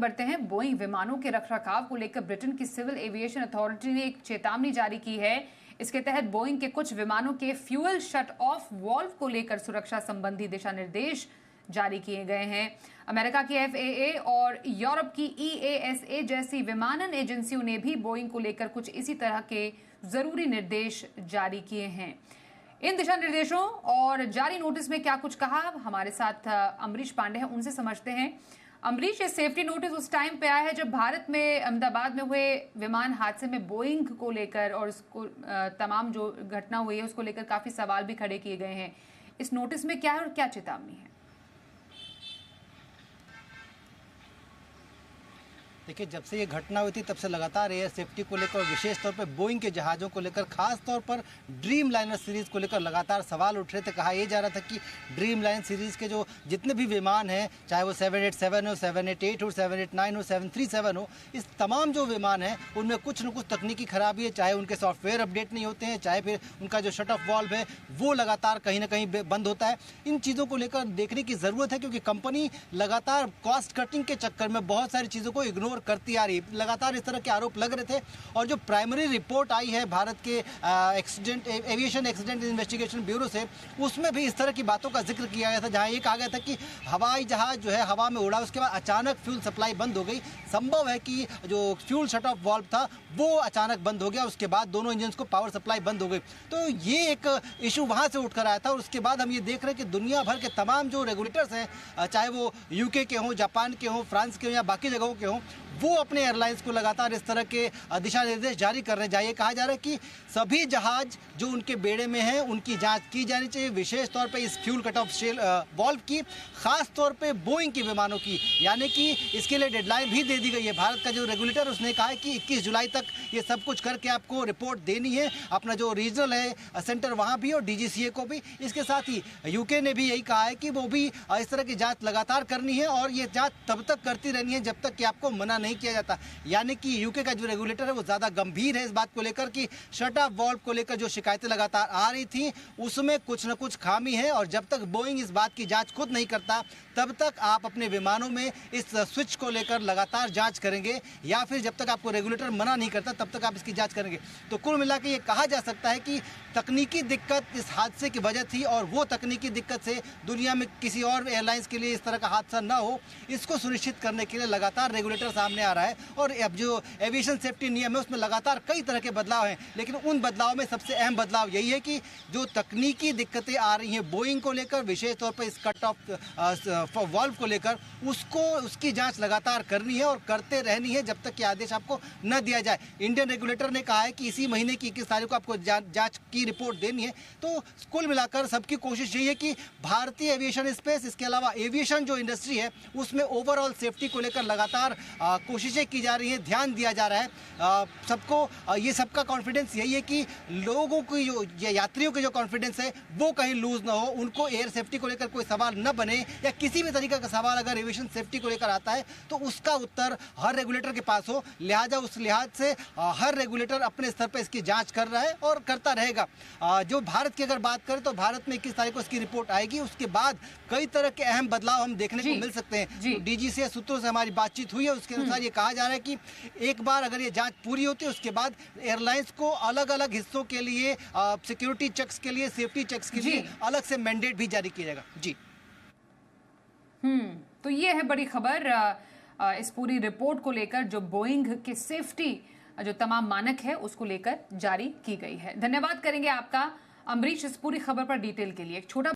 बढ़ते हैं। बोइंग विमानों के रखरखाव को लेकर ब्रिटेन की सिविल एविएशन अथॉरिटी ने एक चेतावनी जारी की है। इसके तहत बोइंग के कुछ विमानों के फ्यूल शट ऑफ वाल्व को लेकर सुरक्षा संबंधी दिशा निर्देश जारी किए गए हैं। अमेरिका की FAA और यूरोप की EASA जैसी विमानन एजेंसियों ने भी बोइंग को लेकर कुछ इसी तरह के जरूरी निर्देश जारी किए हैं। इन दिशा निर्देशों और जारी नोटिस में क्या कुछ कहा, हमारे साथ अमरीश पांडे हैं, उनसे समझते हैं। अमरीश, ये सेफ्टी नोटिस उस टाइम पे आया है जब भारत में अहमदाबाद में हुए विमान हादसे में बोइंग को लेकर और उसको तमाम जो घटना हुई है उसको लेकर काफी सवाल भी खड़े किए गए हैं। इस नोटिस में क्या है और क्या चेतावनी है? देखिए, जब से ये घटना हुई थी तब से लगातार एयर सेफ्टी को लेकर, विशेष तौर पे बोइंग के जहाज़ों को लेकर, खास तौर पर ड्रीम लाइनर सीरीज़ को लेकर लगातार सवाल उठ रहे थे। कहा यह जा रहा था कि ड्रीम लाइन सीरीज़ के जो जितने भी विमान हैं, चाहे वो 787 हो, 788 हो, 789 हो, 737 हो, इस तमाम जो विमान हैं उनमें कुछ न कुछ तकनीकी खराबी है। चाहे उनके सॉफ्टवेयर अपडेट नहीं होते हैं, चाहे फिर उनका जो शट ऑफ वाल्व है वो लगातार कहीं ना कहीं बंद होता है। इन चीज़ों को लेकर देखने की ज़रूरत है, क्योंकि कंपनी लगातार कॉस्ट कटिंग के चक्कर में बहुत सारी चीज़ों को इग्नोर करती आ रही। लगातार इस तरह के आरोप लग रहे थे और जो प्राइमरी रिपोर्ट आई है भारत के एविएशन एक्सीडेंट इन्वेस्टिगेशन ब्यूरो से, उसमें भी इस तरह की बातों का जिक्र किया गया था, जहां ये कहा गया था कि हवाई जहाज जो है हवा में उड़ा, उसके बाद अचानक फ्यूल सप्लाई बंद हो गई। संभव है कि जो फ्यूल शट ऑफ वाल्व था वो अचानक बंद हो गया, उसके बाद दोनों इंजन को पावर सप्लाई बंद हो गई। तो ये एक इशू वहां से उठकर आया था और उसके बाद हम ये देख रहे हैं कि दुनिया भर के तमाम जो रेगुलेटर्स हैं, चाहे वो UK के हों, जापान के हों, फ्रांस के हों या बाकी जगहों के हों, वो अपने एयरलाइंस को लगातार इस तरह के दिशा निर्देश जारी कर रहे हैं। जहाँ ये कहा जा रहा है कि सभी जहाज जो उनके बेड़े में हैं उनकी जांच की जानी चाहिए, विशेष तौर पे इस फ्यूल कट ऑफ वाल्व की, खास तौर पे बोइंग के विमानों की। यानी कि इसके लिए डेडलाइन भी दे दी गई है। भारत का जो रेगुलेटर उसने कहा है कि 21 जुलाई तक ये सब कुछ करके आपको रिपोर्ट देनी है, अपना जो रीजनल है सेंटर वहाँ भी और DGCA को भी। इसके साथ ही UK ने भी यही कहा है कि वो भी इस तरह की जाँच लगातार करनी है और ये जाँच तब तक करती रहनी है जब तक कि आपको मना नहीं किया जाता। यानी कि UK का जो रेगुलेटर है वो ज़्यादा गंभीर है इस बात को लेकर कि शट ऑफ वाल्व को लेकर जो शिकायतें लगातार आ रही थी उसमें कुछ न कुछ खामी है और जब तक बोइंग इस बात की जांच खुद नहीं करता तब तक आप अपने विमानों में इस स्विच को लेकर लगातार जांच करेंगे, या फिर जब तक आपको रेगुलेटर मना नहीं करता तब तक आप इसकी जांच करेंगे। तो कुल मिला के ये कहा जा सकता है कि तकनीकी दिक्कत इस हादसे की वजह थी और वो तकनीकी दिक्कत से दुनिया में किसी और एयरलाइंस के लिए इस तरह का हादसा ना हो, इसको सुनिश्चित करने के लिए लगातार रेगुलेटर सामने आ रहा है। और अब जो एविएशन सेफ्टी नियम है उसमें लगातार कई तरह के बदलाव हैं, लेकिन उन बदलाव में सबसे अहम बदलाव यही है कि जो तकनीकी दिक्कतें आ रही हैं बोइंग को लेकर, विशेष तौर पर इस कट ऑफ वाल्व को लेकर, उसकी जांच लगातार करनी है और करते रहनी है जब तक कि आदेश आपको न दिया जाए। इंडियन रेगुलेटर ने कहा है कि इसी महीने की 21 तारीख को आपको जांच की रिपोर्ट देनी है। तो कुल मिलाकर सबकी कोशिश यही है कि भारतीय एविएशन स्पेस, इसके अलावा एविएशन जो इंडस्ट्री है उसमें ओवरऑल सेफ्टी को लेकर लगातार कोशिशें की जा रही है, ध्यान दिया जा रहा है। सबको ये सबका कॉन्फिडेंस यही है कि लोगों की जो यात्रियों की जो कॉन्फिडेंस है वो कहीं लूज ना हो, उनको एयर सेफ्टी को लेकर कोई सवाल न बने, या किसी भी तरीके का सवाल अगर एविएशन सेफ्टी को लेकर आता है तो उसका उत्तर हर रेगुलेटर के पास हो। लिहाजा उस लिहाज से हर रेगुलेटर अपने स्तर पर इसकी जांच कर रहा है और करता रहेगा। जो भारत की अगर बात करें तो भारत में 21 तारीख को इसकी रिपोर्ट आएगी, उसके बाद कई तरह के अहम बदलाव हम देखने को मिल सकते हैं। तो DGCA सूत्रों से हमारी बातचीत हुई है, उसके अनुसार ये कहा जा रहा है कि एक बार अगर ये जांच पूरी होती है उसके बाद एयरलाइंस को अलग अलग हिस्सों के लिए सिक्योरिटी चेक्स के लिए, सेफ्टी चेक्स के लिए अलग से मैंडेट भी जारी किया जाएगा। जी तो ये है बड़ी खबर इस पूरी रिपोर्ट को लेकर, जो बोइंग के सेफ्टी जो तमाम मानक है उसको लेकर जारी की गई है। धन्यवाद करेंगे आपका अमरीश इस पूरी खबर पर डिटेल के लिए। एक छोटा